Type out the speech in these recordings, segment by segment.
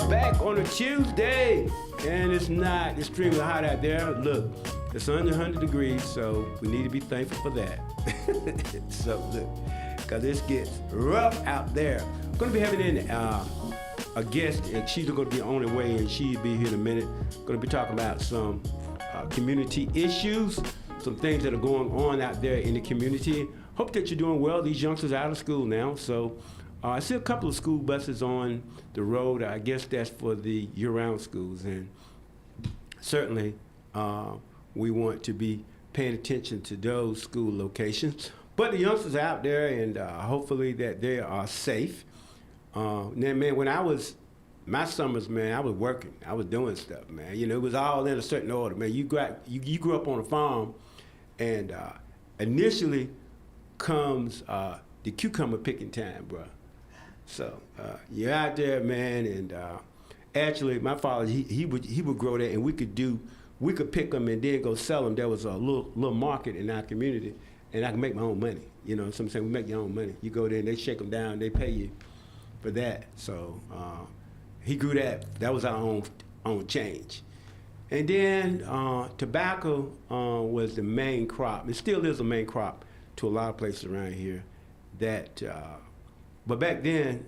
back on a Tuesday, and it's not extremely hot out there. Look, it's under 100 degrees, so we need to be thankful for that. So look, because this gets rough out there. I'm going to be having in a guest, and she's going to be on her way, and she'll be here in a minute. Going to be talking about some community issues, some things that are going on out there in the community. Hope that you're doing well. These youngsters are out of school now, so I see a couple of school buses on the road. I guess that's for the year-round schools, and certainly we want to be paying attention to those school locations. But the youngsters are out there, and hopefully that they are safe. Now, man, when I was, my summers, man, I was working. I was doing stuff, man. You know, it was all in a certain order, man. You grew up on a farm, and initially comes the cucumber picking time, bro. So you're out there, man, and actually, my father he would grow that, and we could pick them and then go sell them. There was a little market in our community, and I could make my own money. You know what I'm saying? We make your own money. You go there and they shake them down, they pay you for that. So he grew that. That was our own change. And then tobacco was the main crop. It still is the main crop to a lot of places around here. That. But back then,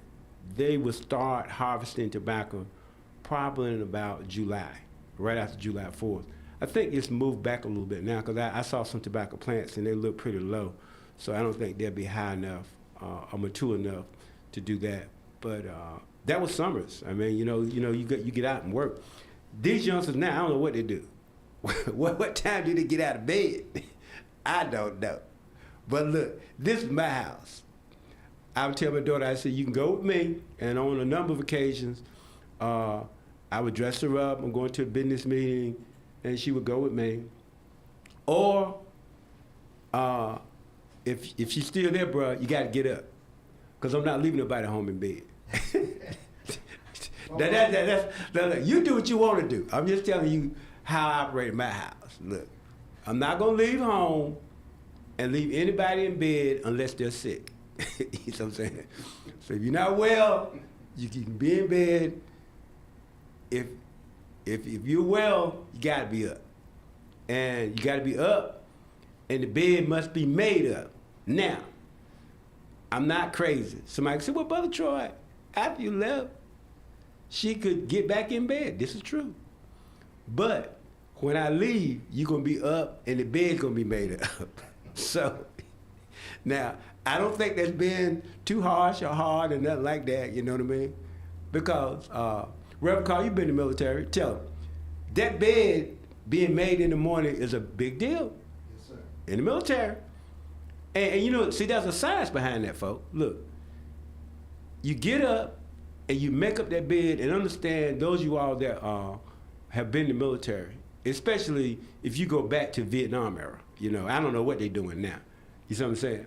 they would start harvesting tobacco probably in about July, right after July 4th. I think it's moved back a little bit now because I saw some tobacco plants and they look pretty low. So I don't think they'll be high enough or mature enough to do that. But that was summers. I mean, you get out and work. These youngsters now, I don't know what they do. What time do they get out of bed? I don't know. But look, this is my house. I would tell my daughter, I said, you can go with me, and on a number of occasions, I would dress her up, I'm going to a business meeting, and she would go with me. Or, if she's still there, bro, you gotta get up, because I'm not leaving nobody home in bed. You do what you want to do. I'm just telling you how I operate in my house. Look, I'm not gonna leave home and leave anybody in bed unless they're sick. You know what I'm saying? So if you're not well, you can be in bed. If you're well, you gotta be up. And you gotta be up, and the bed must be made up. Now, I'm not crazy. Somebody said, well, Brother Troy, after you left, she could get back in bed. This is true. But when I leave, you're gonna be up and the bed's gonna be made up. So now, I don't think that's been too harsh or hard or nothing like that, you know what I mean? Because, Reverend Carl, you've been in the military, tell them, that bed being made in the morning is a big deal. Yes, sir. In the military. And you know, see, there's a science behind that, folks. Look, you get up and you make up that bed and understand those of you all that have been in the military, especially if you go back to Vietnam era. You know, I don't know what they're doing now. You see what I'm saying?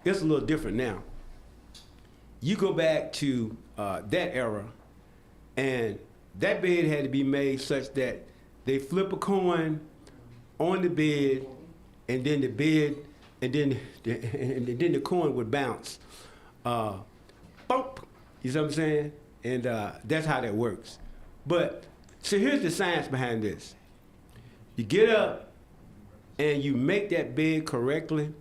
It's a little different now. You go back to that era, and that bed had to be made such that they flip a coin on the bed, and then the bed, and then the coin would bounce. Bump, you see what I'm saying? And that's how that works. But so here's the science behind this. You get up, and you make that bed correctly.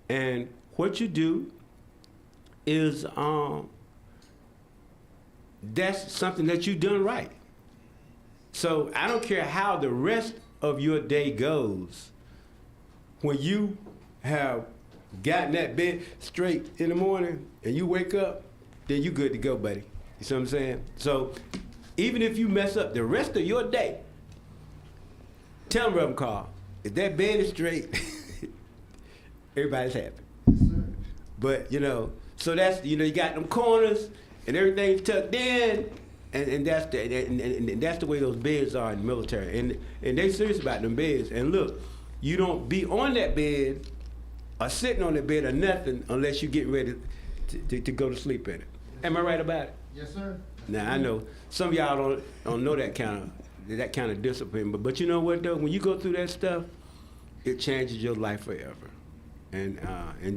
And what you do is that's something that you've done right. So I don't care how the rest of your day goes, when you have gotten that bed straight in the morning and you wake up, then you good to go, buddy. You see what I'm saying? So even if you mess up the rest of your day, tell them, Reverend Carl, if that bed is straight, everybody's happy. Yes, sir. But, so that's, you got them corners and everything's tucked in, and that's the way those beds are in the military. And they serious about them beds. And look, you don't be on that bed or sitting on the bed or nothing unless you get ready to go to sleep in it. Am I right about it? Yes, sir. Now, I know some of y'all don't know that kind of discipline, but you know what, though? When you go through that stuff, it changes your life forever. And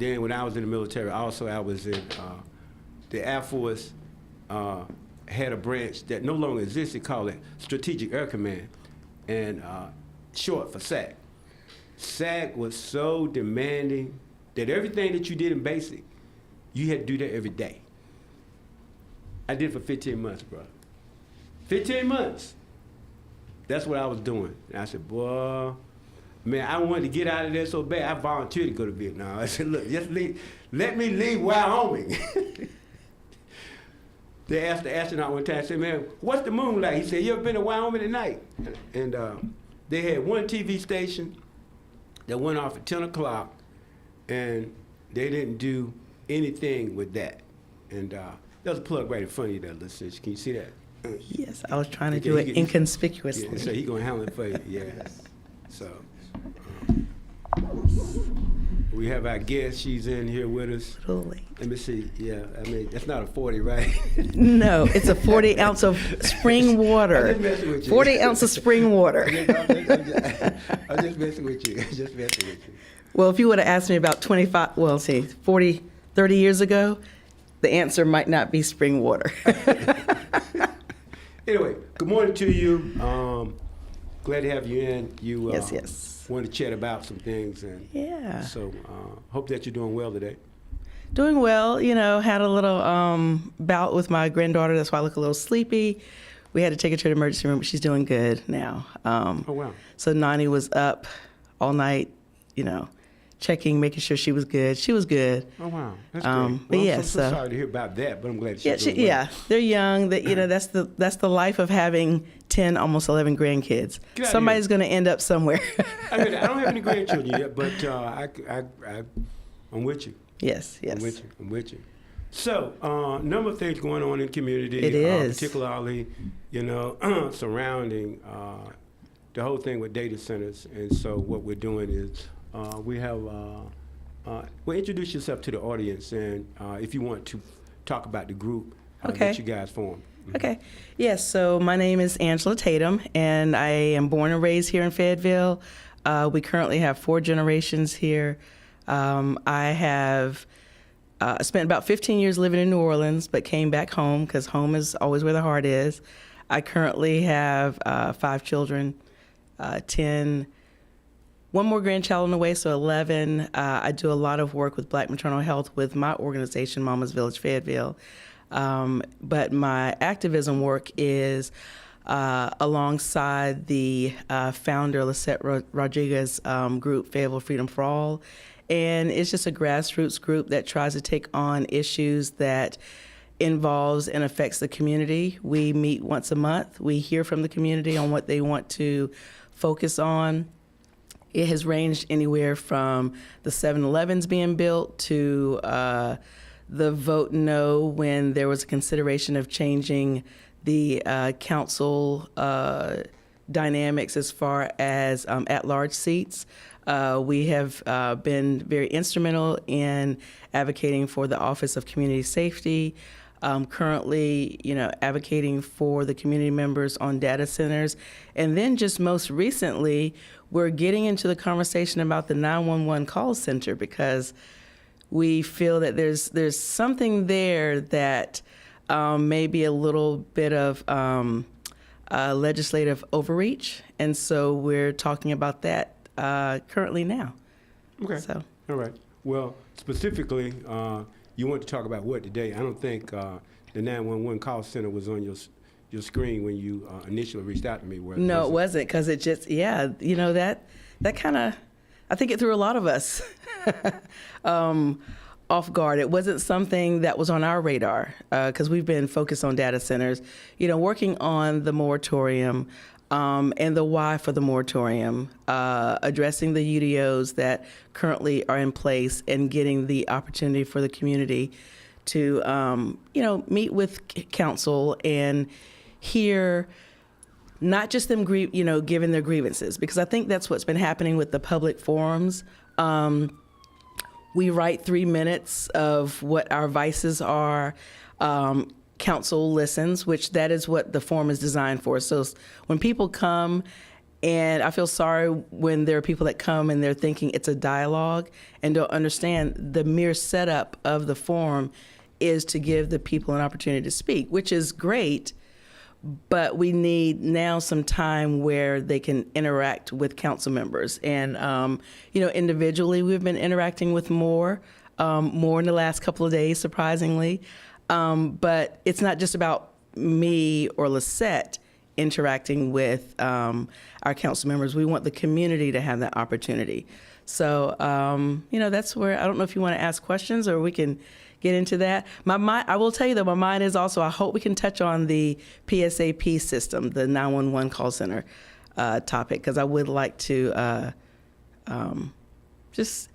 then when I was in the military, also I was in the Air Force had a branch that no longer existed called it Strategic Air Command, and short for SAC. SAC was so demanding that everything that you did in basic, you had to do that every day. I did it for 15 months, bro. 15 months. That's what I was doing. And I said, boy, man, I wanted to get out of there so bad, I volunteered to go to Vietnam. I said, look, just let me leave Wyoming. They asked the astronaut one time, I said, man, what's the moon like? He said, you ever been to Wyoming at night? And they had one TV station that went off at 10 o'clock, and they didn't do anything with that. And there's a plug right in front of you there, listeners. Can you see that? Yes, I was trying to do it inconspicuously. Yeah, so he's going to handle it for you, yeah. So, we have our guest. She's in here with us. Totally. Let me see. Yeah, I mean, that's not a 40, right? No, it's a 40 ounce of spring water. I'm just messing with you. 40 ounce of spring water. I'm just messing with you. I'm just messing with you. Well, if you would have asked me about 40, 30 years ago, the answer might not be spring water. Anyway, good morning to you. Glad to have you in. You yes. wanted to chat about some things, and yeah. So hope that you're doing well today. Doing well. You know, had a little bout with my granddaughter. That's why I look a little sleepy. We had to take her to the emergency room, but she's doing good now. Oh wow! So Nani was up all night, you know, checking, making sure she was good. She was good. Oh wow, that's great. But well, yeah, I'm so sorry to hear about that, but I'm glad she's doing well. Yeah, they're young. That, you know, that's the life of having 10, almost 11 grandkids. Somebody's going to end up somewhere. I don't have any grandchildren yet, but I'm with you. Yes. I'm with you. So, number of things going on in the community. It is. Particularly, you know, surrounding the whole thing with data centers. And so what we're doing is we have, well, introduce yourself to the audience, and if you want to talk about the group that you guys formed. Mm-hmm. Okay. Yes, so my name is Angela Tatum, and I am born and raised here in Fayetteville. We currently have 4 generations here. I have spent about 15 years living in New Orleans, but came back home because home is always where the heart is. I currently have 5 children, 10, one more grandchild on the way, so 11. I do a lot of work with Black maternal health with my organization, Mama's Village Fayetteville. But my activism work is alongside the founder, Lisette Rodriguez group, Fayetteville Freedom for All. And it's just a grassroots group that tries to take on issues that involves and affects the community. We meet once a month. We hear from the community on what they want to focus on. It has ranged anywhere from the 7-Elevens being built to the vote no when there was a consideration of changing the council dynamics as far as at-large seats. We have been very instrumental in advocating for the Office of Community Safety. Currently, you know, advocating for the community members on data centers. And then just most recently, we're getting into the conversation about the 911 call center because we feel that there's something there that may be a little bit of legislative overreach. And so we're talking about that currently now. Okay. So. All right. Well, specifically, you want to talk about what today? I don't think the 911 call center was on your screen when you initially reached out to me. No, it wasn't, because it just, you know, that kind of, I think it threw a lot of us off guard. It wasn't something that was on our radar because we've been focused on data centers, you know, working on the moratorium and the why for the moratorium, addressing the UDOs that currently are in place and getting the opportunity for the community to, you know, meet with council and hear not just them, you know, giving their grievances, because I think that's what's been happening with the public forums. We write 3 minutes of what our vices are. Council listens, which that is what the forum is designed for. So when people come, and I feel sorry when there are people that come and they're thinking it's a dialogue and don't understand the mere setup of the forum is to give the people an opportunity to speak, which is great. But we need now some time where they can interact with council members. And, individually, we've been interacting with more in the last couple of days, surprisingly. But it's not just about me or Lisette interacting with our council members. We want the community to have that opportunity. So, that's where, I don't know if you want to ask questions or we can get into that. My mind, I will tell you that my mind is also, I hope we can touch on the PSAP system, the 911 call center topic, because I would like to just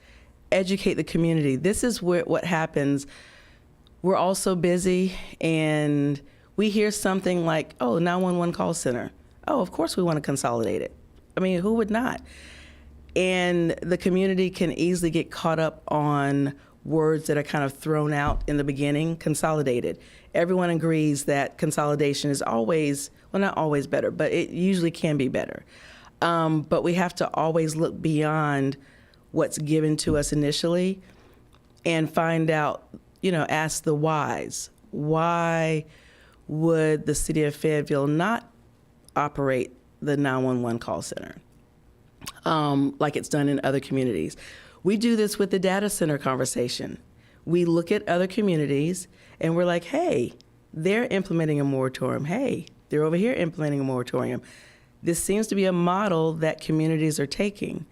educate the community. This is what happens. We're all so busy, and we hear something like, oh, 911 call center. Oh, of course we want to consolidate it. I mean, who would not? And the community can easily get caught up on words that are kind of thrown out in the beginning. Consolidated. Everyone agrees that consolidation is always, well, not always better, but it usually can be better. But we have to always look beyond what's given to us initially and find out, ask the whys. Why would the city of Fayetteville not operate the 911 call center like it's done in other communities? We do this with the data center conversation. We look at other communities and we're like, hey, they're implementing a moratorium. Hey, they're over here implementing a moratorium. This seems to be a model that communities are taking.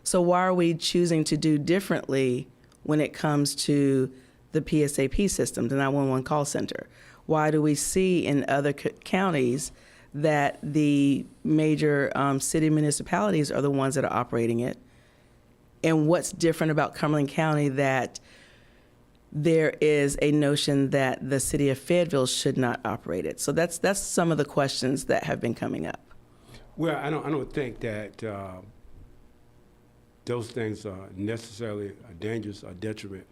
So why are we choosing to do differently when it comes to the PSAP system, the 911 call center? Why do we see in other counties that the major city municipalities are the ones that are operating it? And what's different about Cumberland County that there is a notion that the city of Fayetteville should not operate it? So that's some of the questions that have been coming up. Well, I don't think that those things are necessarily dangerous or detriment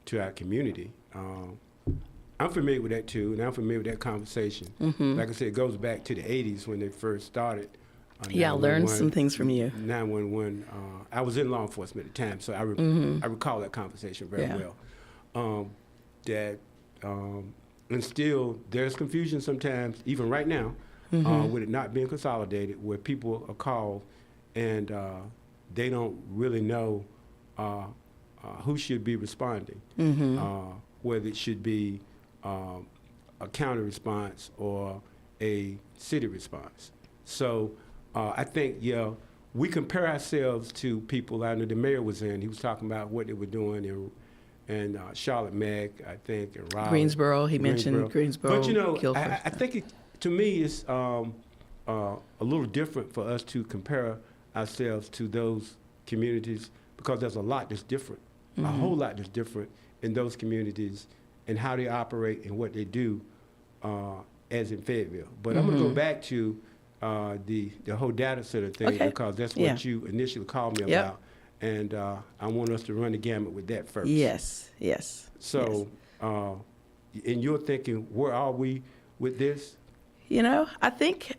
to our community. I'm familiar with that too, and I'm familiar with that conversation. Mm-hmm. Like I said, it goes back to the 80s when they first started. Yeah, I learned some things from you. 911. I was in law enforcement at the time, so I recall that conversation very well. And still, there's confusion sometimes, even right now, with it not being consolidated, where people are called and they don't really know who should be responding, whether it should be a county response or a city response. So I think, we compare ourselves to people. I know the mayor was in. He was talking about what they were doing in Charlotte, Mag, I think, and Raleigh. Greensboro. He mentioned Greensboro. But I think to me it's a little different for us to compare ourselves to those communities because there's a lot that's different, a whole lot that's different in those communities and how they operate and what they do as in Fayetteville. But I'm going to go back to the whole data center thing because that's what you initially called me about. And I want us to run the gamut with that first. Yes. So in your thinking, where are we with this? I think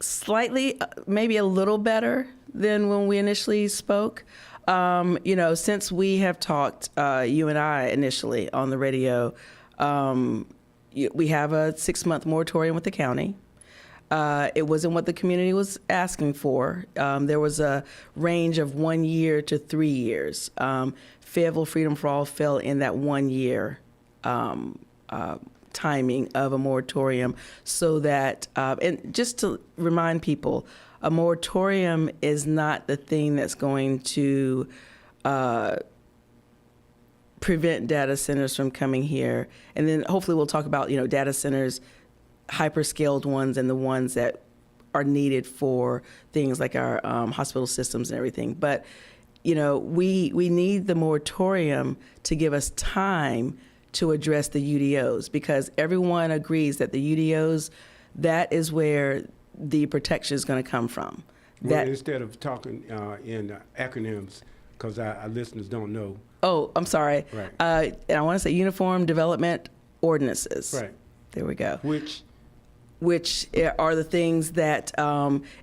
slightly, maybe a little better than when we initially spoke. Since we have talked, you and I initially on the radio, we have a 6-month moratorium with the county. It wasn't what the community was asking for. There was a range of 1 year to 3 years. Fayetteville Freedom for All fell in that 1 year timing of a moratorium so that, and just to remind people, a moratorium is not the thing that's going to prevent data centers from coming here. And then hopefully we'll talk about, data centers, hyperscaled ones and the ones that are needed for things like our hospital systems and everything. But, we need the moratorium to give us time to address the UDOs because everyone agrees that the UDOs, that is where the protection is going to come from. Well, instead of talking in acronyms, because our listeners don't know. Oh, I'm sorry. Right. And I want to say Uniform Development Ordinances. Right. There we go. Which are the things that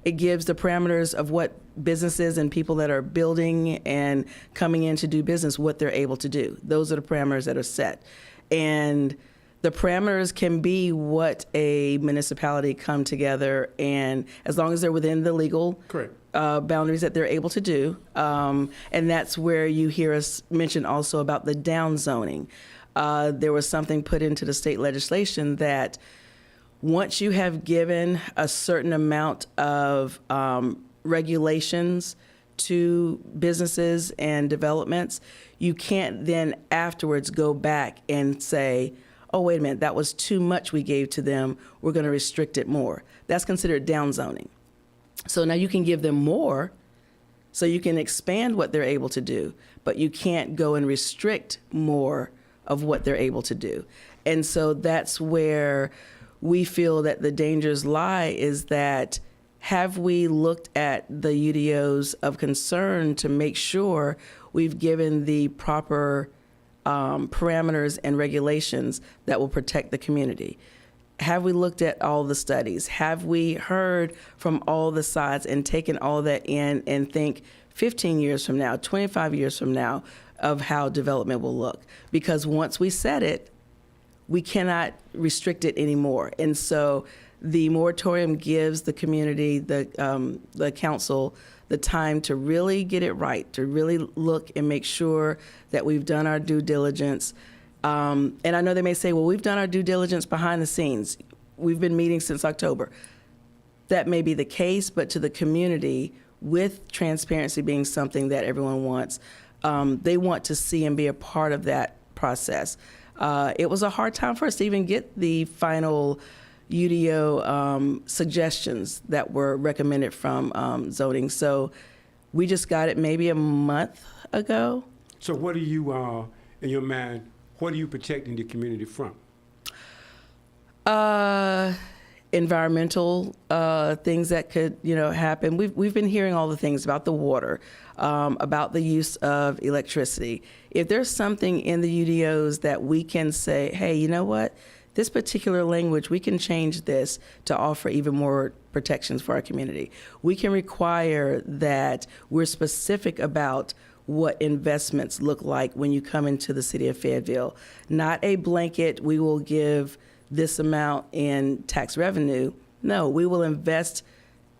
it gives the parameters of what businesses and people that are building and coming in to do business, what they're able to do. Those are the parameters that are set. And the parameters can be what a municipality come together, and as long as they're within the legal Correct. boundaries that they're able to do. And that's where you hear us mention also about the downzoning. There was something put into the state legislation that once you have given a certain amount of regulations to businesses and developments, you can't then afterwards go back and say, oh, wait a minute, that was too much we gave to them, we're going to restrict it more. That's considered downzoning. So now you can give them more, so you can expand what they're able to do, but you can't go and restrict more of what they're able to do. And so that's where we feel that the dangers lie, is that have we looked at the UDOs of concern to make sure we've given the proper parameters and regulations that will protect the community? Have we looked at all the studies? Have we heard from all the sides and taken all that in and think 15 years from now, 25 years from now, of how development will look? Because once we set it, we cannot restrict it anymore. And so the moratorium gives the community, the council, the time to really get it right, to really look and make sure that we've done our due diligence. And I know they may say, well, we've done our due diligence behind the scenes. We've been meeting since October. That may be the case, but to the community, with transparency being something that everyone wants, they want to see and be a part of that process. It was a hard time for us to even get the final UDO suggestions that were recommended from zoning. So we just got it maybe a month ago. So what are you, in your mind, what are you protecting the community from? Environmental things that could, happen. We've been hearing all the things about the water, about the use of electricity. If there's something in the UDOs that we can say, hey, you know what? This particular language, we can change this to offer even more protections for our community. We can require that we're specific about what investments look like when you come into the city of Fayetteville. Not a blanket, we will give this amount in tax revenue. No, we will invest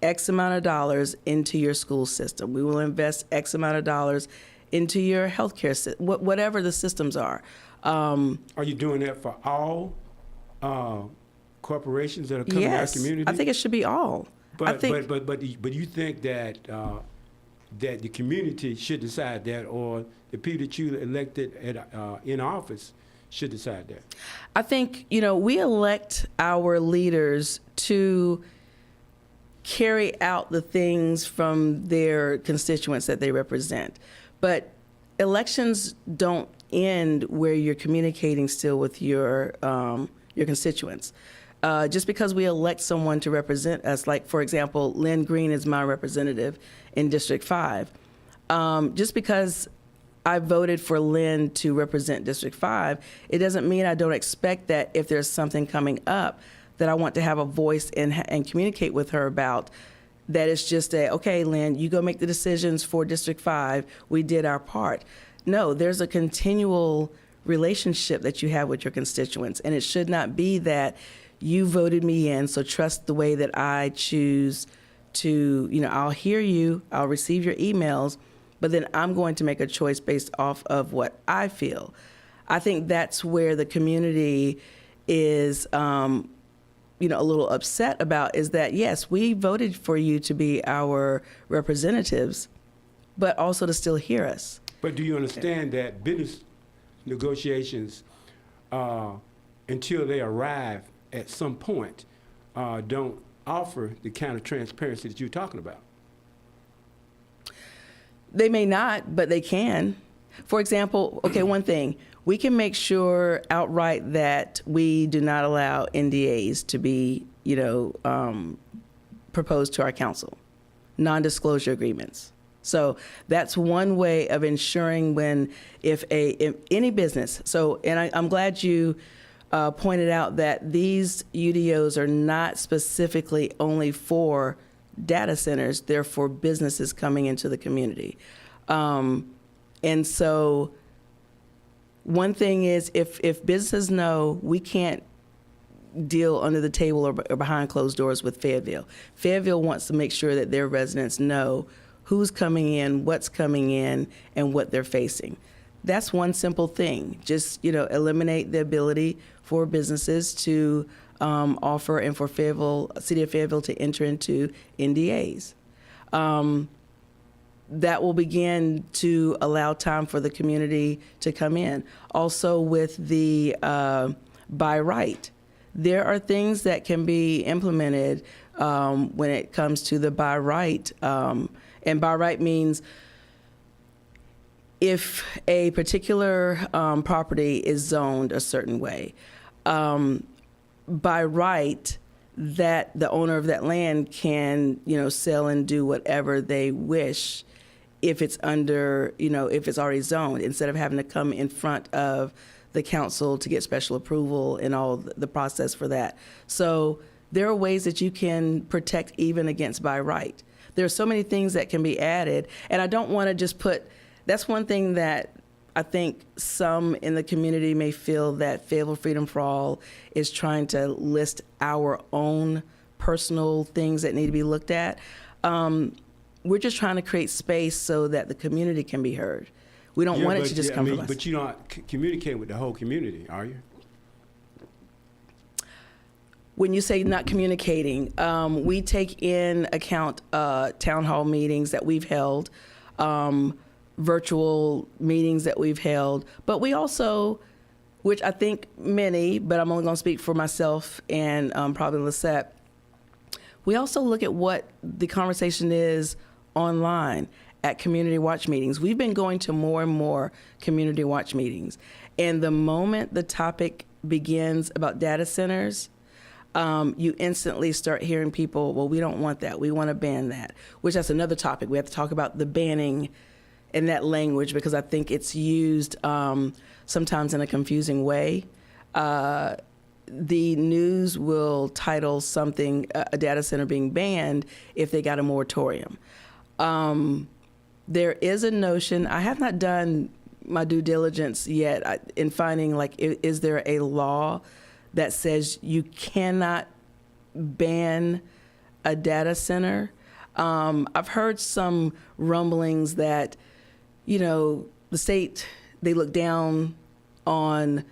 X amount of dollars into your school system. We will invest X amount of dollars into your healthcare system, whatever the systems are. Are you doing that for all corporations that are coming to our community? I think it should be all. But you think that that the community should decide that, or the people that you elected in office should decide that? I think, we elect our leaders to carry out the things from their constituents that they represent. But elections don't end where you're communicating still with your constituents. Just because we elect someone to represent us, like, for example, Lynn Green is my representative in District 5. Just because I voted for Lynn to represent District 5, it doesn't mean I don't expect that if there's something coming up that I want to have a voice and communicate with her about, that it's just okay, Lynn, you go make the decisions for District 5, we did our part. No, there's a continual relationship that you have with your constituents, and it should not be that you voted me in, so trust the way that I choose to, I'll hear you, I'll receive your emails, but then I'm going to make a choice based off of what I feel. I think that's where the community is, a little upset about, is that, yes, we voted for you to be our representatives, but also to still hear us. But do you understand that business negotiations, until they arrive at some point, don't offer the kind of transparency that you're talking about? They may not, but they can. For example, one thing, we can make sure outright that we do not allow NDAs to be, proposed to our council, non-disclosure agreements. So that's one way of ensuring if any business, I'm glad you pointed out that these UDOs are not specifically only for data centers, they're for businesses coming into the community. And so one thing is if businesses know we can't deal under the table or behind closed doors with Fayetteville. Fayetteville wants to make sure that their residents know who's coming in, what's coming in, and what they're facing. That's one simple thing. Just, eliminate the ability for businesses to offer and for City of Fayetteville to enter into NDAs. That will begin to allow time for the community to come in. Also with the by right, there are things that can be implemented when it comes to the by right. And by right means if a particular property is zoned a certain way, by right, that the owner of that land can, sell and do whatever they wish if it's under, if it's already zoned, instead of having to come in front of the council to get special approval and all the process for that. So there are ways that you can protect even against by right. There are so many things that can be added, and I don't want to just that's one thing that I think some in the community may feel that Fayetteville Freedom for All is trying to list our own personal things that need to be looked at. We're just trying to create space so that the community can be heard. We don't want it to just come from us. But you're not communicating with the whole community, are you? When you say not communicating, we take in account town hall meetings that we've held, virtual meetings that we've held, but we also, which I think many, but I'm only going to speak for myself and probably Lisette, we also look at what the conversation is online at community watch meetings. We've been going to more and more community watch meetings, and the moment the topic begins about data centers, you instantly start hearing people, well, we don't want that. We want to ban that, which that's another topic. We have to talk about the banning in that language because I think it's used sometimes in a confusing way. The news will title something a data center being banned if they got a moratorium. There is a notion, I have not done my due diligence yet in finding, is there a law that says you cannot ban a data center? I've heard some rumblings that, the state, they look down on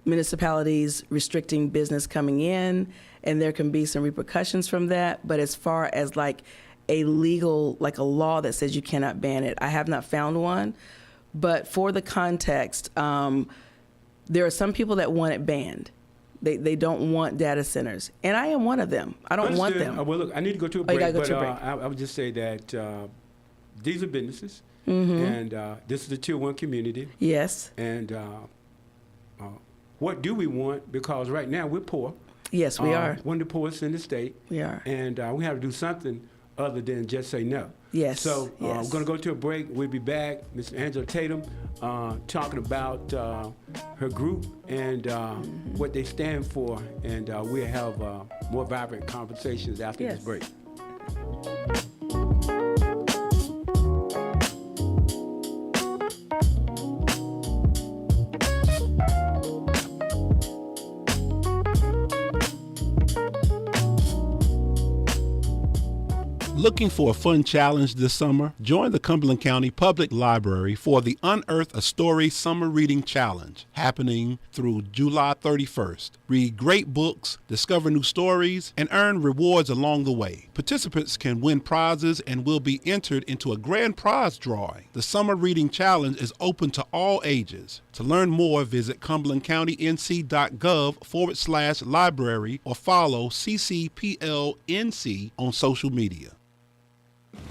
municipalities restricting business coming in, and there can be some repercussions from that. But as far as a legal, a law that says you cannot ban it, I have not found one. But for the context, there are some people that want it banned. They don't want data centers, and I am one of them. I don't want them. Well, look, I need to go to a break, I would just say that these are businesses, and this is a Tier 1 community. Yes. And what do we want? Because right now we're poor. Yes, we are. One of the poorest in the state. We are. And we have to do something other than just say no. Yes. So we're going to go to a break. We'll be back. Ms. Angela Tatum talking about her group and what they stand for. And we'll have more vibrant conversations after this break. Looking for a fun challenge this summer? Join the Cumberland County Public Library for the Unearth a Story Summer Reading Challenge, happening through July 31st. Read great books, discover new stories, and earn rewards along the way. Participants can win prizes and will be entered into a grand prize drawing. The Summer Reading Challenge is open to all ages. To learn more, visit cumberlandcountync.gov/library or follow CCPLNC on social media.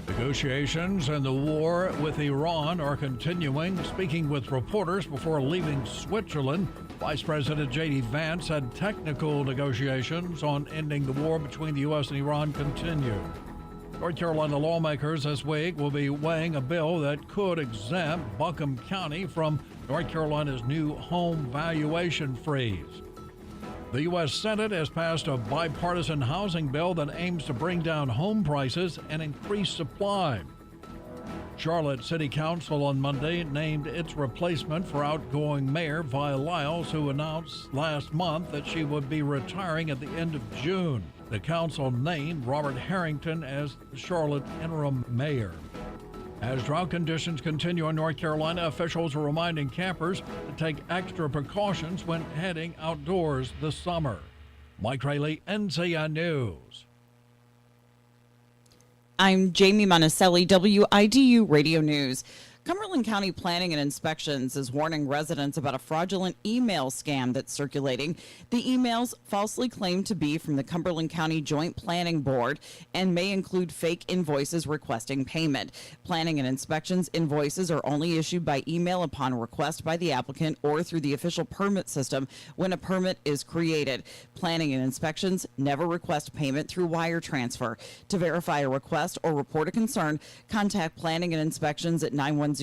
Negotiations and the war with Iran are continuing. Speaking with reporters before leaving Switzerland, Vice President J.D. Vance said technical negotiations on ending the war between the U.S. and Iran continue. North Carolina lawmakers this week will be weighing a bill that could exempt Buncombe County from North Carolina's new home valuation freeze. The U.S. Senate has passed a bipartisan housing bill that aims to bring down home prices and increase supply. Charlotte City Council on Monday named its replacement for outgoing Mayor Vi Lyles, who announced last month that she would be retiring at the end of June. The council named Robert Harrington as Charlotte interim mayor. As drought conditions continue in North Carolina, officials are reminding campers to take extra precautions when heading outdoors this summer. Mike Rayleigh, NCN News. I'm Jamie Monticelli, WIDU Radio News. Cumberland County Planning and Inspections is warning residents about a fraudulent email scam that's circulating. The emails falsely claim to be from the Cumberland County Joint Planning Board and may include fake invoices requesting payment. Planning and Inspections invoices are only issued by email upon request by the applicant or through the official permit system when a permit is created. Planning and Inspections never request payment through wire transfer. To verify a request or report a concern, contact Planning and Inspections at 910-678-7600.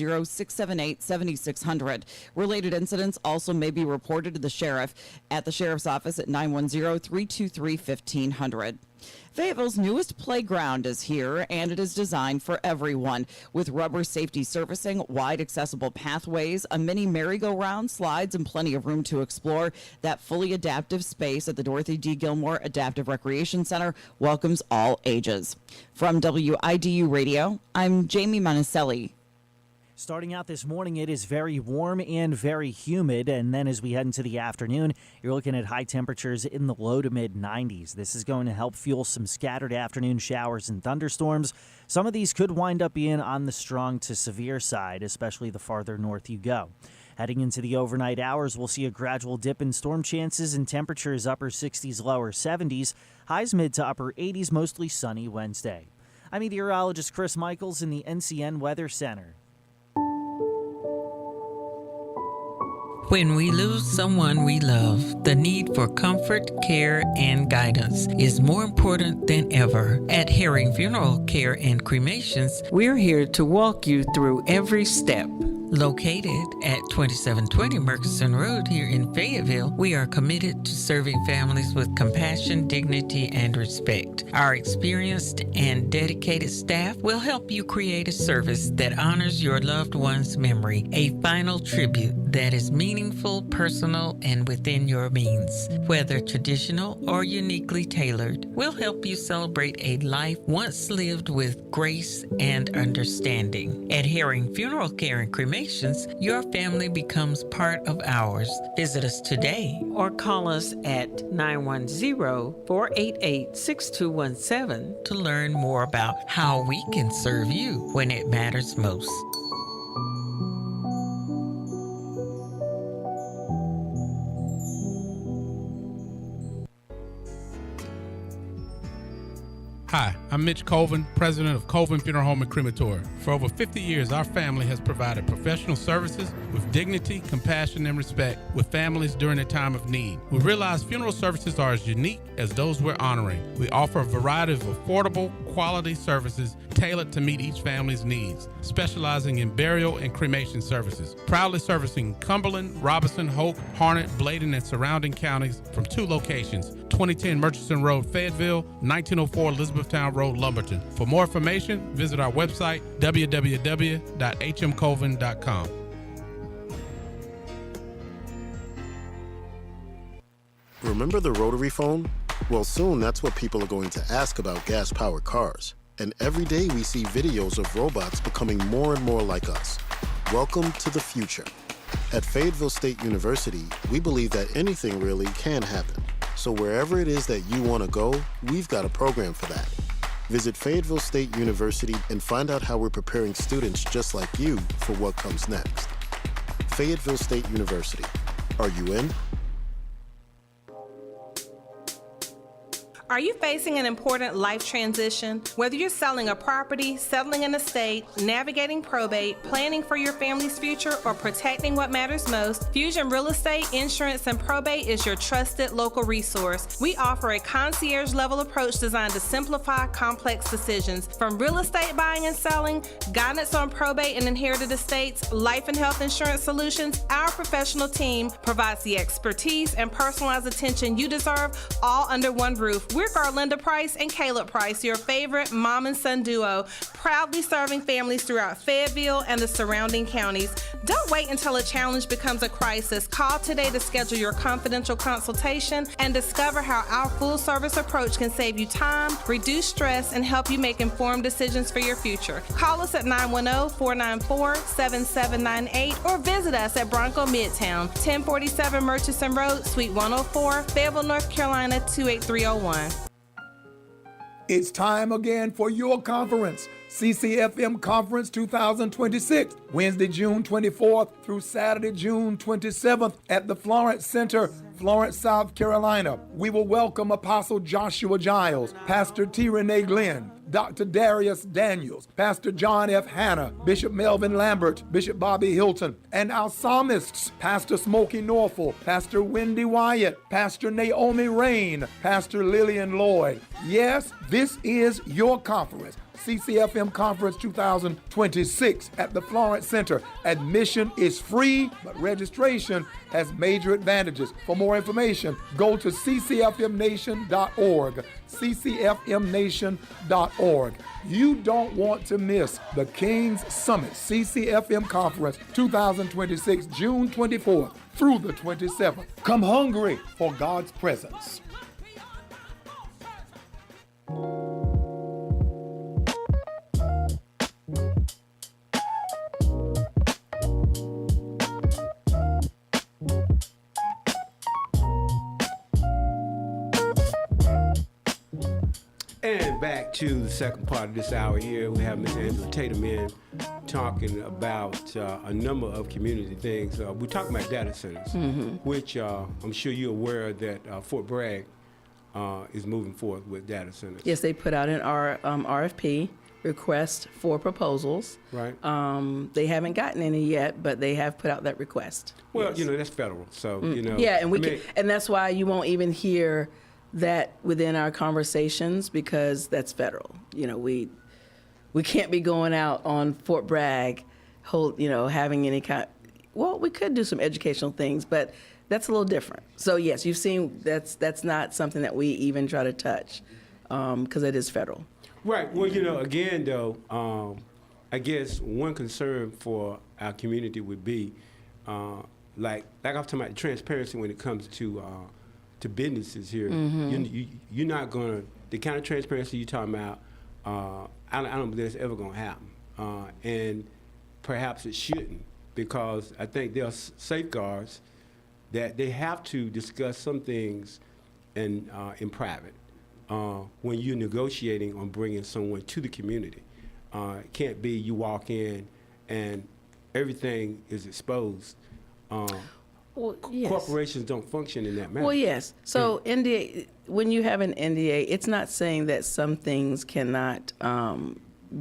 Related incidents also may be reported to the sheriff at the sheriff's office at 910-323-1500. Fayetteville's newest playground is here, and it is designed for everyone. With rubber safety surfacing, wide accessible pathways, a mini merry-go-round, slides, and plenty of room to explore, that fully adaptive space at the Dorothy D. Gilmore Adaptive Recreation Center welcomes all ages. From WIDU Radio, I'm Jamie Monticelli. Starting out this morning, it is very warm and very humid, and then as we head into the afternoon, you're looking at high temperatures in the low to mid 90s. This is going to help fuel some scattered afternoon showers and thunderstorms. Some of these could wind up being on the strong to severe side, especially the farther north you go. Heading into the overnight hours, we'll see a gradual dip in storm chances and temperatures upper 60s, lower 70s, highs mid to upper 80s, mostly sunny Wednesday. I'm meteorologist Chris Michaels in the NCN Weather Center. When we lose someone we love, the need for comfort, care, and guidance is more important than ever. At Herring Funeral Care and Cremations, we're here to walk you through every step. Located at 2720 Murchison Road here in Fayetteville, we are committed to serving families with compassion, dignity, and respect. Our experienced and dedicated staff will help you create a service that honors your loved one's memory, a final tribute that is meaningful, personal, and within your means. Whether traditional or uniquely tailored, we'll help you celebrate a life once lived with grace and understanding. At Herring Funeral Care and Cremations, your family becomes part of ours. Visit us today or call us at 910-488-6217 to learn more about how we can serve you when it matters most. Hi, I'm Mitch Colvin, president of Colvin Funeral Home and Crematorium. For over 50 years, our family has provided professional services with dignity, compassion, and respect with families during a time of need. We realize funeral services are as unique as those we're honoring. We offer a variety of affordable, quality services tailored to meet each family's needs, specializing in burial and cremation services. Proudly servicing Cumberland, Robeson, Hope, Harnett, Bladen, and surrounding counties from 2 locations, 2010 Murchison Road, Fayetteville, 1904 Elizabethtown Road, Lumberton. For more information, visit our website, www.hmcolvin.com. Remember the rotary phone? Well, soon that's what people are going to ask about gas-powered cars. And every day we see videos of robots becoming more and more like us. Welcome to the future. At Fayetteville State University, we believe that anything really can happen. So wherever it is that you want to go, we've got a program for that. Visit Fayetteville State University and find out how we're preparing students just like you for what comes next. Fayetteville State University. Are you in? Are you facing an important life transition? Whether you're selling a property, settling an estate, navigating probate, planning for your family's future, or protecting what matters most, Fusion Real Estate, Insurance, and Probate is your trusted local resource. We offer a concierge-level approach designed to simplify complex decisions. From real estate buying and selling, guidance on probate and inherited estates, life and health insurance solutions, our professional team provides the expertise and personalized attention you deserve, all under one roof. We're We're Garlinda Price and Caleb Price, your favorite mom and son duo, proudly serving families throughout Fayetteville and the surrounding counties. Don't wait until a challenge becomes a crisis. Call today to schedule your confidential consultation and discover how our full-service approach can save you time, reduce stress, and help you make informed decisions for your future. Call us at 910-494-7798 or visit us at Bronco Midtown, 1047 Murchison Road, Suite 104, Fayetteville, North Carolina, 28301. It's time again for your conference, CCFM Conference 2026, Wednesday, June 24th through Saturday, June 27th at the Florence Center, Florence, South Carolina. We will welcome Apostle Joshua Giles, Pastor T. Renee Glenn, Dr. Darius Daniels, Pastor John F. Hanna, Bishop Melvin Lambert, Bishop Bobby Hilton, and our psalmists, Pastor Smokey Norfolk, Pastor Wendy Wyatt, Pastor Naomi Rain, Pastor Lillian Lloyd. Yes, this is your conference, CCFM Conference 2026 at the Florence Center. Admission is free, but registration has major advantages. For more information, go to ccfmnation.org, ccfmnation.org. You don't want to miss the King's Summit CCFM Conference 2026, June 24th through the 27th. Come hungry for God's presence. And back to the second part of this hour here, we have Ms. Angela Tatum in talking about a number of community things. We're talking about data centers, which I'm sure you're aware that Fort Bragg is moving forward with data centers. Yes, they put out an RFP, request for proposals. Right. They haven't gotten any yet, but they have put out that request. Well, yes. you know, that's federal, so, you know. Yeah, and and that's why you won't even hear that within our conversations, because that's federal. You know, we can't be going out on Fort Bragg, having any kind. Well, we could do some educational things, but that's a little different. So yes, you've seen that's not something that we even try to touch, because it is federal. Right. Well, you know, again though, I guess one concern for our community would be, like I'm talking about transparency when it comes to businesses here. You're not gonna, the kind of transparency you're talking about, I don't believe it's ever gonna happen, and perhaps it shouldn't, because I think there are safeguards that they have to discuss some things in private when you're negotiating on bringing someone to the community. It can't be you walk in and everything is exposed. Well, yes. Corporations don't function in that manner. Well, yes. So NDA, when you have an NDA, it's not saying that some things cannot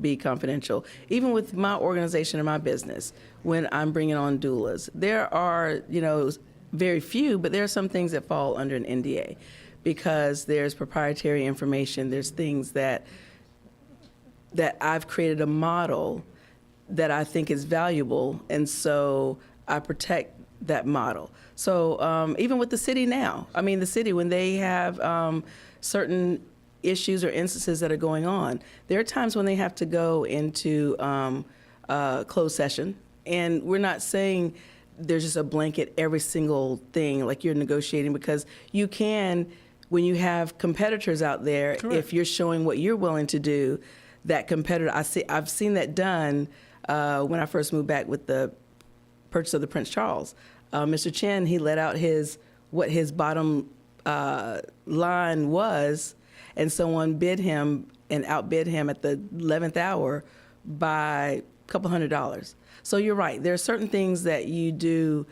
be confidential. Even with my organization and my business, when I'm bringing on doulas, there are, very few, but there are some things that fall under an NDA, because there's proprietary information. There's things that I've created a model that I think is valuable, and so I protect that model. So even with the city now, the city, when they have certain issues or instances that are going on, there are times when they have to go into closed session, and we're not saying there's just a blanket every single thing like you're negotiating, because you can, when you have competitors out there, correct, if you're showing what you're willing to do, that competitor, I've seen that done when I first moved back with the purchase of the Prince Charles. Mr. Chen, he let out what his bottom line was, and someone bid him and outbid him at the 11th hour by a couple $100. So you're right. There are certain things that you do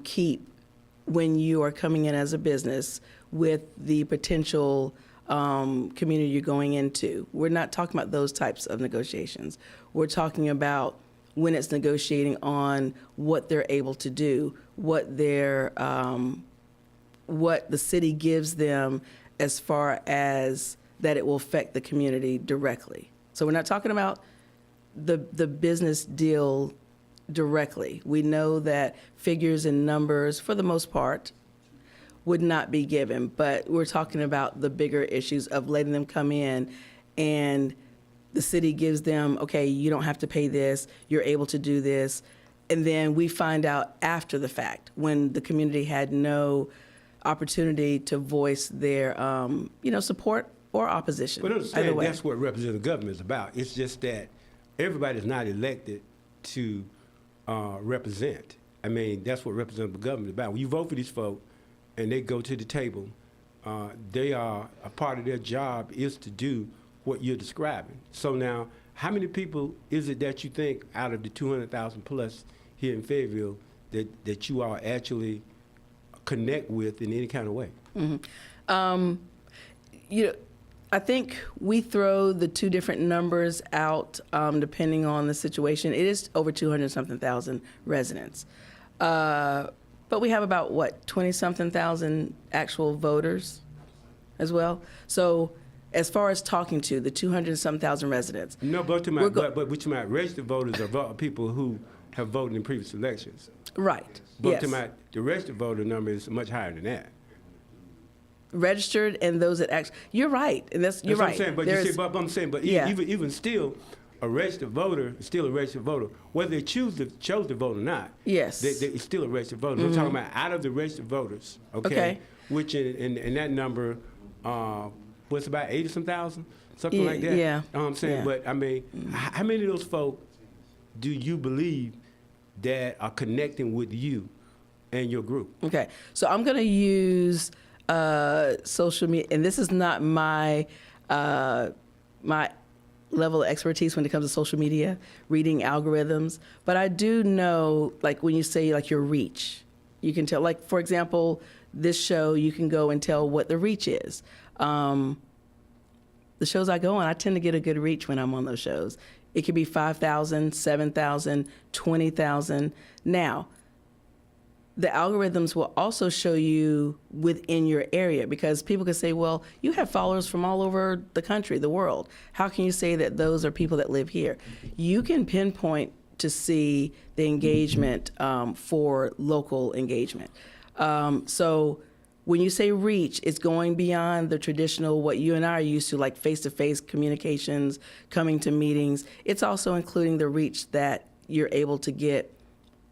keep when you are coming in as a business with the potential community you're going into. We're not talking about those types of negotiations. We're talking about when it's negotiating on what they're able to do, what the city gives them as far as that it will affect the community directly. So we're not talking about the business deal directly. We know that figures and numbers, for the most part, would not be given. But we're talking about the bigger issues of letting them come in, and the city gives them, okay, you don't have to pay this, you're able to do this. And then we find out after the fact when the community had no opportunity to voice their, support or opposition. But Either understand, way. that's what representative government is about. It's just that everybody's not elected to represent. I mean, that's what representative government is about. When you vote for these folks and they go to the table, they are, a part of their job is to do what you're describing. So now, how many people is it that you think out of the 200,000 plus here in Fayetteville that you all actually connect with in any kind of way? I think we throw the two different numbers out depending on the situation. It is over 200-something thousand residents. But we have about, 20-something thousand actual voters as well. So as far as talking to the 200-some thousand residents. No, but we're talking about registered voters are people who have voted in previous elections. Right, But yes. the registered voter number is much higher than that. Registered and those that actually, you're right, and you're right. What I'm saying, but There's- you see, but I'm saying, but Yeah. even still, a registered voter is still a registered voter, whether they chose to vote or not. Yes. It's still a registered voter. We're talking about out of the registered voters, okay? Which in that number, what's about 80-some thousand, something like that. Yeah. You know what I'm saying? Yeah. But I mean, how many of those folk do you believe that are connecting with you and your group? Okay, so I'm going to use social media, and this is not my my level of expertise when it comes to social media, reading algorithms, but I do know, like when you say like your reach, you can tell, like for example, this show, you can go and tell what the reach is. The shows I go on, I tend to get a good reach when I'm on those shows. It could be 5,000, 7,000, 20,000. Now, the algorithms will also show you within your area, because people can say, well, you have followers from all over the country, the world. How can you say that those are people that live here? You can pinpoint to see the engagement for local engagement. So when you say reach, it's going beyond the traditional, what you and I are used to, like face-to-face communications, coming to meetings. It's also including the reach that you're able to get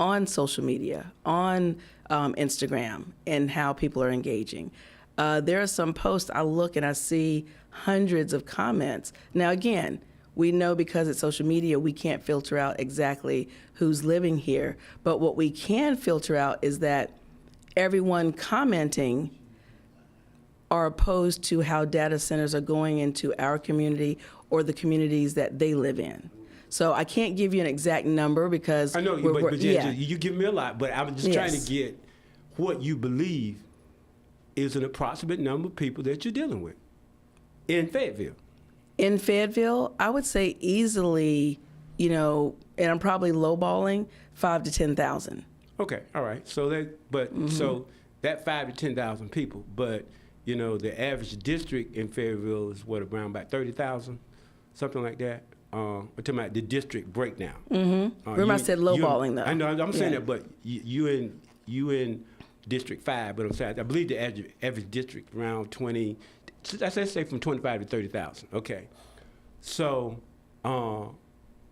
on social media, on Instagram, and how people are engaging. There are some posts I look and I see hundreds of comments. Now again, we know because it's social media, we can't filter out exactly who's living here, but what we can filter out is that everyone commenting are opposed to how data centers are going into our community or the communities that they live in. So I can't give you an exact number because I know, but you give me a lot, but I'm just trying to get what you believe is an approximate number of people that you're dealing with in Fayetteville. In Fayetteville, I would say easily, and I'm probably lowballing, 5,000 to 10,000. Okay, all right. So so that 5,000 to 10,000 people, but the average district in Fayetteville is what, around about 30,000, something like that. We're talking about the district breakdown. Remember I said lowballing though. I know, I'm saying that, but you in District 5, but I'm saying I believe the average district around 20. Let's say from 25 to 30,000. Okay, so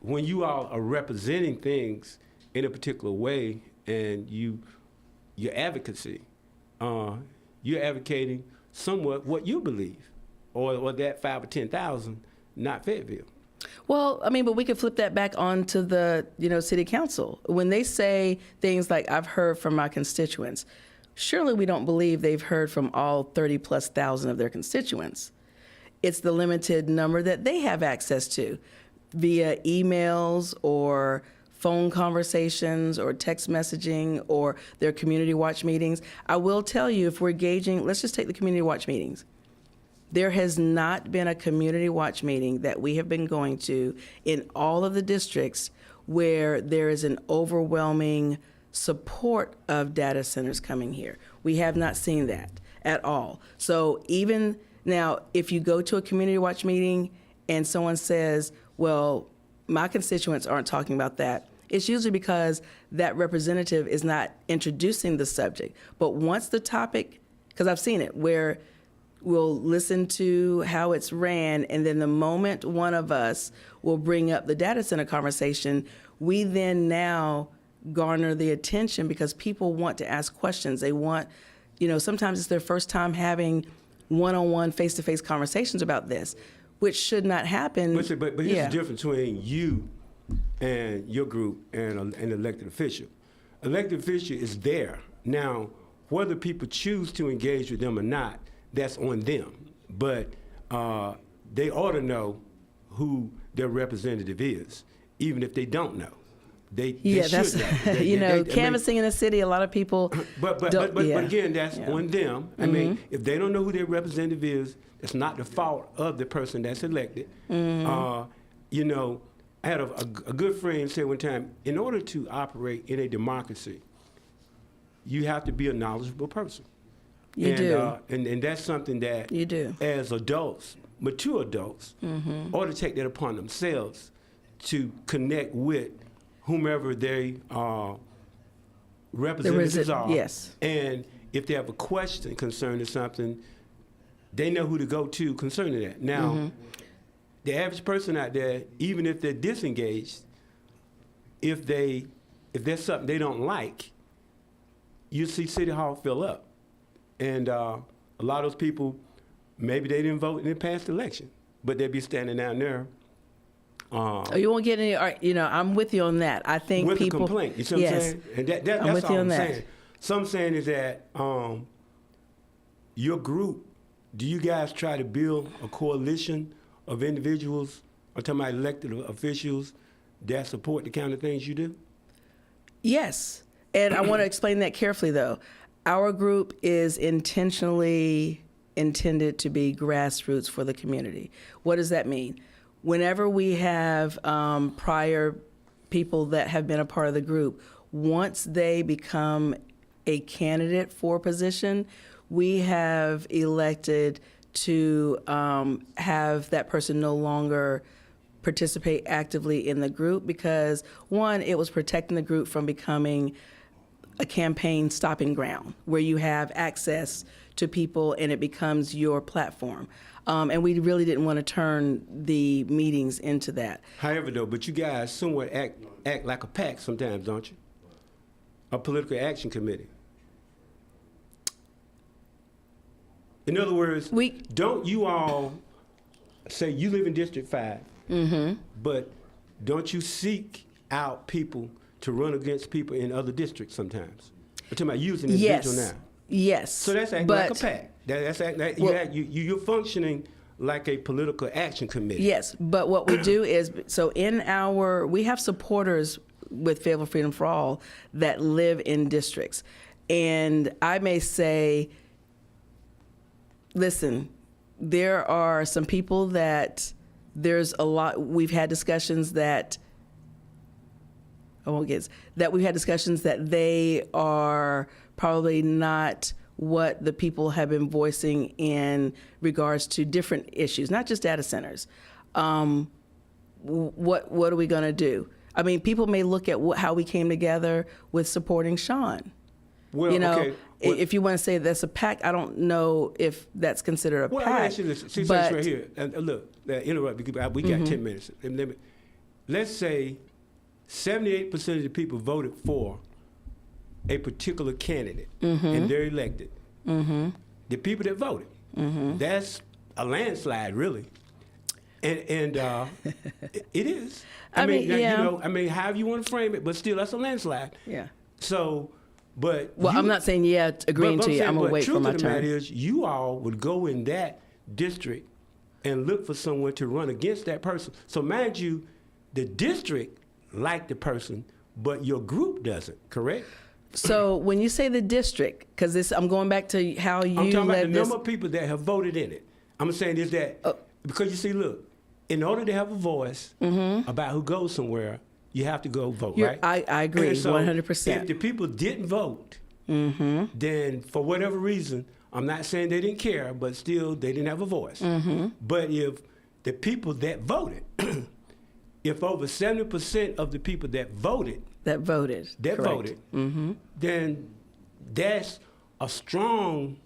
when you all are representing things in a particular way, and your advocacy, you're advocating somewhat what you believe, or that 5,000 or 10,000, not Fayetteville. Well, I mean, but we could flip that back onto the, city council. When they say things like, I've heard from my constituents, surely we don't believe they've heard from all 30+ thousand of their constituents. It's the limited number that they have access to via emails or phone conversations or text messaging or their community watch meetings. I will tell you, if we're gauging, let's just take the community watch meetings. There has not been a community watch meeting that we have been going to in all of the districts where there is an overwhelming support of data centers coming here. We have not seen that at all. So even now, if you go to a community watch meeting and someone says, well, my constituents aren't talking about that, it's usually because that representative is not introducing the subject. But once the topic because I've seen it, where we'll listen to how it's ran, and then the moment one of us will bring up the data center conversation, we then now garner the attention because people want to ask questions. They want, sometimes it's their first time having one-on-one, face-to-face conversations about this, which should not happen. But here's the difference between you and your group and an elected official. Elected official is there. Now, whether people choose to engage with them or not, that's on them. But they ought to know who their representative is, even if they don't know. They that's should know. Canvassing in a city, a lot of people. But again, that's on them. I mean, if they don't know who their representative is, it's not the fault of the person that's elected. I had a good friend say one time, in order to operate in a democracy, you have to be a knowledgeable person. You do. And that's something that you do. As adults, mature adults, ought to take that upon themselves to connect with whomever they representatives are. Yes. And if they have a question concerning something, they know who to go to concerning that. Now, the average person out there, even if they're disengaged, if there's something they don't like, you see City Hall fill up. And a lot of those people, maybe they didn't vote in the past election, but they'd be standing down there. You won't get any, I'm with you on that. I think with people. With a complaint, you see what I'm saying? And that's all I'm saying. So I'm saying is that your group, do you guys try to build a coalition of individuals, I'm talking about elected officials, that support the kind of things you do? Yes. And I want to explain that carefully, though. Our group is intentionally intended to be grassroots for the community. What does that mean? Whenever we have prior people that have been a part of the group, once they become a candidate for a position, we have elected to have that person no longer participate actively in the group because, one, it was protecting the group from becoming a campaign stopping ground where you have access to people and it becomes your platform. And we really didn't want to turn the meetings into that. However, though, but you guys somewhat act like a PAC sometimes, don't you? A political action committee. In other words, don't you all say you live in District 5, but don't you seek out people to run against people in other districts sometimes? I'm talking about using this individual now. Yes. So that's acting like a PAC. That's acting like you're functioning like a political action committee. Yes, but what we do is, we have supporters with Fayetteville Freedom for All that live in districts. And I may say, listen, there are some people that we've had discussions that they are probably not what the people have been voicing in regards to different issues, not just data centers. What are we going to do? I mean, people may look at how we came together with supporting Sean. Well, okay. If you want to say that's a PAC, I don't know if that's considered a PAC. Well, actually, see right here. Look, interrupt because we got 10 minutes. Let's say 78% of the people voted for a particular candidate, and they're elected. The people that voted, that's a landslide, really. And it is. I mean, however you want to frame it, but still, that's a landslide. Yeah. So, but I'm not saying agreeing to you. I'm gonna wait for my turn. Truth of the matter is, you all would go in that district and look for someone to run against that person. So, mind you, the district liked the person, but your group doesn't. Correct? So when you say the district, because I'm going back to how you I'm talking about the this. number of people that have voted in it. I'm saying is that because you see, look, in order to have a voice about who goes somewhere, you have to go vote, right? I agree, 100%. If the people didn't vote, then for whatever reason, I'm not saying they didn't care, but still they didn't have a voice. But if the people that voted, if over 70% of the people that voted, then that's a strong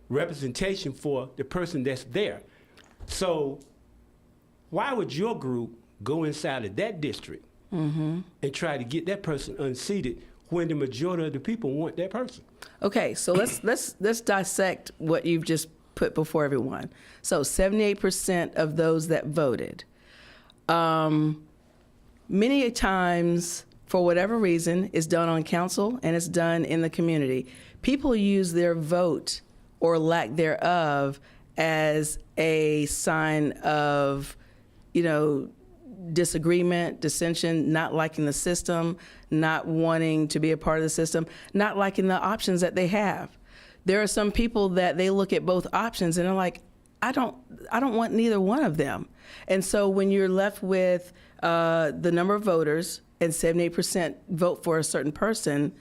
representation for the person that's there. So why would your group go inside of that district and try to get that person unseated when the majority of the people want that person? Okay, so let's dissect what you've just put before everyone. So 78% of those that voted. Many times, for whatever reason, it's done on council and it's done in the community. People use their vote or lack thereof as a sign of, disagreement, dissension, not liking the system, not wanting to be a part of the system, not liking the options that they have. There are some people that they look at both options and are like, I don't want neither one of them. And so when you're left with the number of voters and 78% vote for a certain person,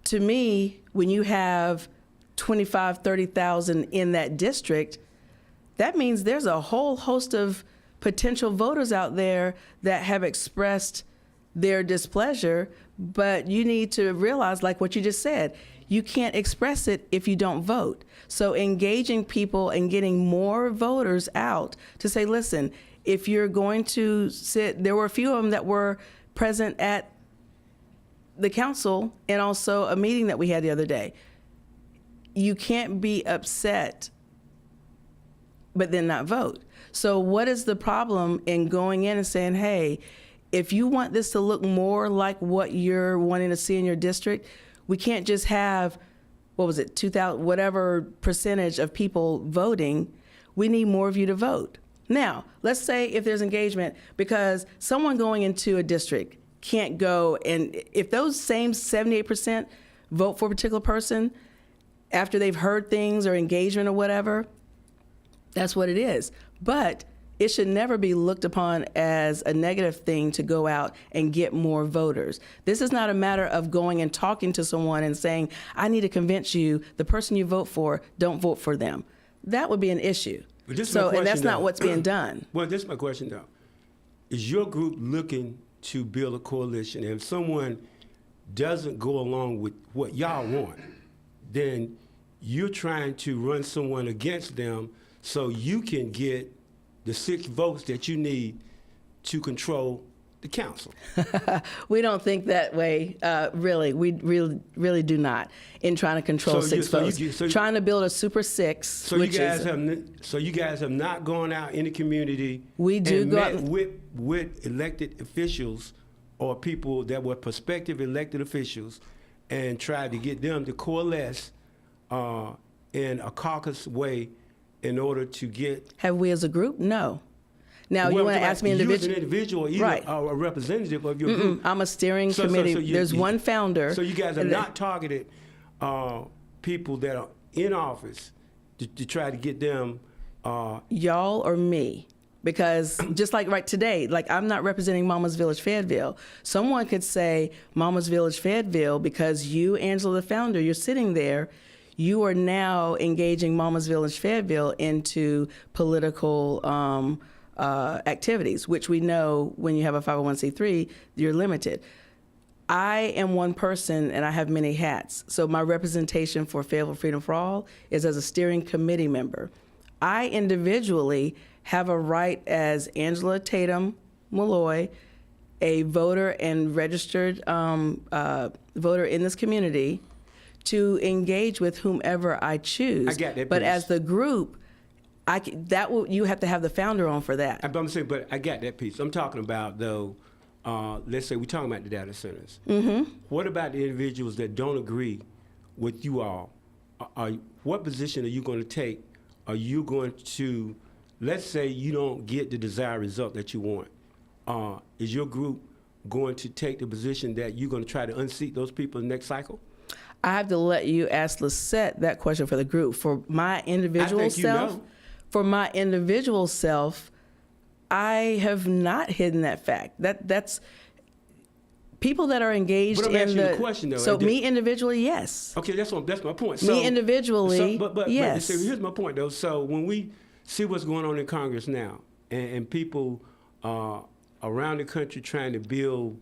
to me, when you have 25, 30,000 in that district, that means there's a whole host of potential voters out there that have expressed their displeasure, but you need to realize, like what you just said, you can't express it if you don't vote. So engaging people and getting more voters out to say, listen, if you're going to sit, there were a few of them that were present at the council and also a meeting that we had the other day. You can't be upset but then not vote. So what is the problem in going in and saying, hey, if you want this to look more like what you're wanting to see in your district, we can't just have, 2,000, whatever percentage of people voting. We need more of you to vote. Now, let's say if there's engagement, because someone going into a district can't go, and if those same 78% vote for a particular person after they've heard things or engagement or whatever, that's what it is. But it should never be looked upon as a negative thing to go out and get more voters. This is not a matter of going and talking to someone and saying, I need to convince you the person you vote for, don't vote for them. That would be an issue. So, and that's not what's being done. Well, this is my question, though. Is your group looking to build a coalition? And if someone doesn't go along with what y'all want, then you're trying to run someone against them so you can get the 6 votes that you need to control the council. We don't think that way, really. We really do not in trying to control 6 votes. Trying to build a super 6. So you guys have not gone out in the community. We do and go met with elected officials or people that were prospective elected officials and tried to get them to coalesce in a caucus way in order to get. Have we as a group? No. Now, you want to ask me individually? You as an individual, either right. a representative of your group. I'm a steering committee. There's one founder. So you guys have not targeted people that are in office to try to get them. Y'all or me? Because just like right today, like I'm not representing Mama's Village Fayetteville. Someone could say Mama's Village Fayetteville because you, Angela, the founder, you're sitting there. You are now engaging Mama's Village Fayetteville into political activities, which we know when you have a 501c3, you're limited. I am one person and I have many hats. So my representation for Fayetteville Freedom for All is as a steering committee member. I individually have a right as Angela Tatum Malloy, a voter and registered voter in this community, to engage with whomever I choose. I got that. But piece. as the group, you have to have the founder on for that. I'm saying, but I got that piece. I'm talking about, though, let's say we're talking about the data centers. Mm-hmm. What about the individuals that don't agree with you all? What position are you going to take? Are you going to, let's say you don't get the desired result that you want. Is your group going to take the position that you're going to try to unseat those people in the next cycle? I have to let you ask Lisette that question for the group. For my individual self, for my individual self, I have not hidden that fact. That's people that are engaged but I'm in asking you a question, though. So me individually, yes. Okay, that's my point. Me individually, yes. But here's my point, though. So when we see what's going on in Congress now, and people around the country trying to build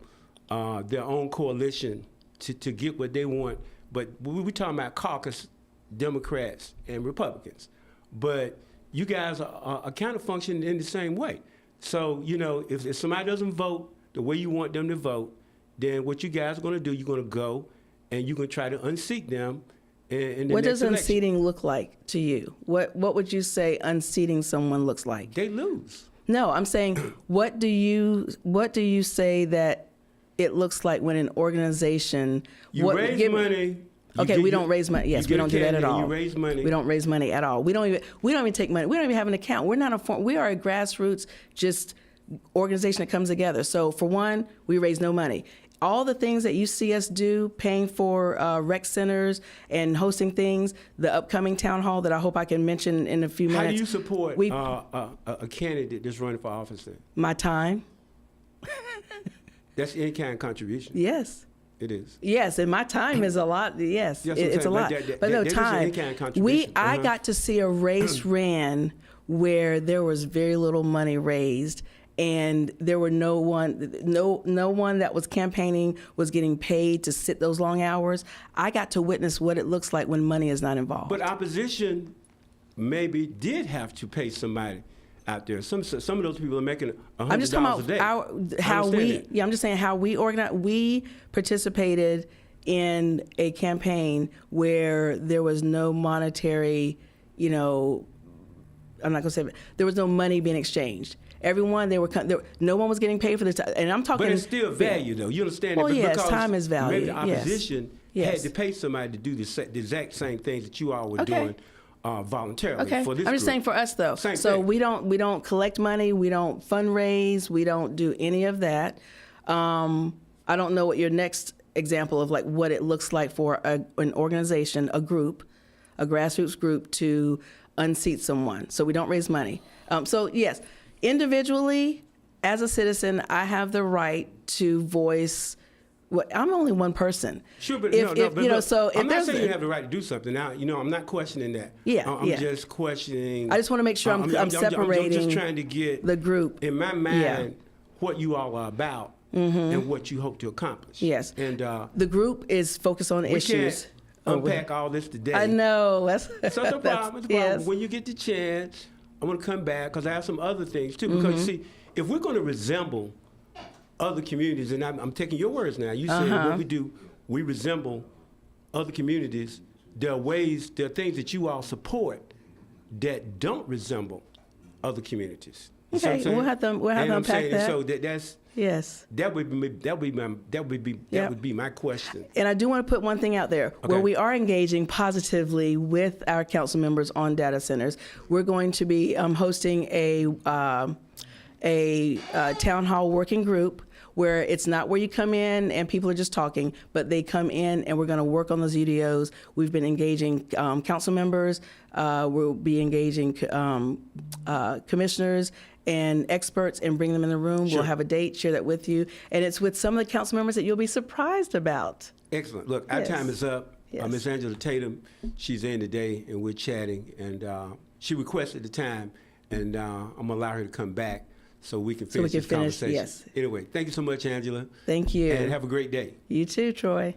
their own coalition to get what they want, But we're talking about caucus Democrats and Republicans. But you guys are kind of functioning in the same way. So, you know, if somebody doesn't vote the way you want them to vote, then what you guys are going to do, you're going to go and you're going to try to unseat them. In the what next does election. unseating look like to you? What would you say unseating someone looks like? They lose. No, I'm saying what do you say that it looks like when an organization raise money. Okay, we don't raise money. Yes, we don't do that at all. You raise money. We don't raise money at all. We don't even take money. We don't even have an account. We are a grassroots just organization that comes together. So for one, we raise no money. All the things that you see us do, paying for rec centers and hosting things, the upcoming town hall that I hope I can mention in a few minutes. How do you support a candidate that's running for office then? My time. That's in-kind contribution. Yes. It is. Yes, and my time is a lot. Yes, it's a lot. But no, time. I got to see a race ran where there was very little money raised, and there were no one that was campaigning was getting paid to sit those long hours. I got to witness what it looks like when money is not involved. But opposition maybe did have to pay somebody out there. Some of those people are making $100 I'm just talking a day. about how we. Yeah, I'm just saying how we organize. We participated in a campaign where there was no monetary, I'm not going to say it, there was no money being exchanged. Everyone, no one was getting paid for this. And I'm talking. But it's still value, though. You understand that? Well, yes, because time is value. Maybe the opposition yes. had to pay somebody to do the exact same things that you all were doing. Voluntarily for this I'm just group. Saying for us though. Same so thing. we don't collect money, we don't fundraise, we don't do any of that. I don't know what your next example of like what it looks like for an organization, a group, a grassroots group to unseat someone. So we don't raise money. So yes, individually as a citizen, I have the right to voice. Well, I'm only one person. Sure, but so I'm not saying you have the right to do something. Now, I'm not questioning that. Yeah, I'm just questioning. I just want to make sure I'm separating. I'm just trying to get the group in my mind what you all are about and what you hope to accomplish. Yes, and the group is focused on issues. Can't unpack all this today. I know. So it's a problem. Yes. When you get the chance, I'm going to come back because I have some other things too. Because you see, if we're going to resemble other communities, and I'm taking your words now. You said what we do, we resemble other communities. There are things that you all support that don't resemble other communities. You okay, we'll have to unpack that. So that's yes. That would be my question. And I do want to put one thing out there. Okay. Where we are engaging positively with our council members on data centers, we're going to be hosting a town hall working group where it's not where you come in and people are just talking, but they come in and we're going to work on those UDOs. We've been engaging council members. We'll be engaging commissioners and experts and bring them in the room. Sure. We'll have a date, share that with you. And it's with some of the council members that you'll be surprised about. Excellent. Look, our time is up. Yes. Miss Angela Tatum, she's in today and we're chatting. And she requested the time and I'm going to allow her to come back so we can finish this conversation. Yes. Anyway, thank you so much, Angela. Thank you. And have a great day. You too, Troy.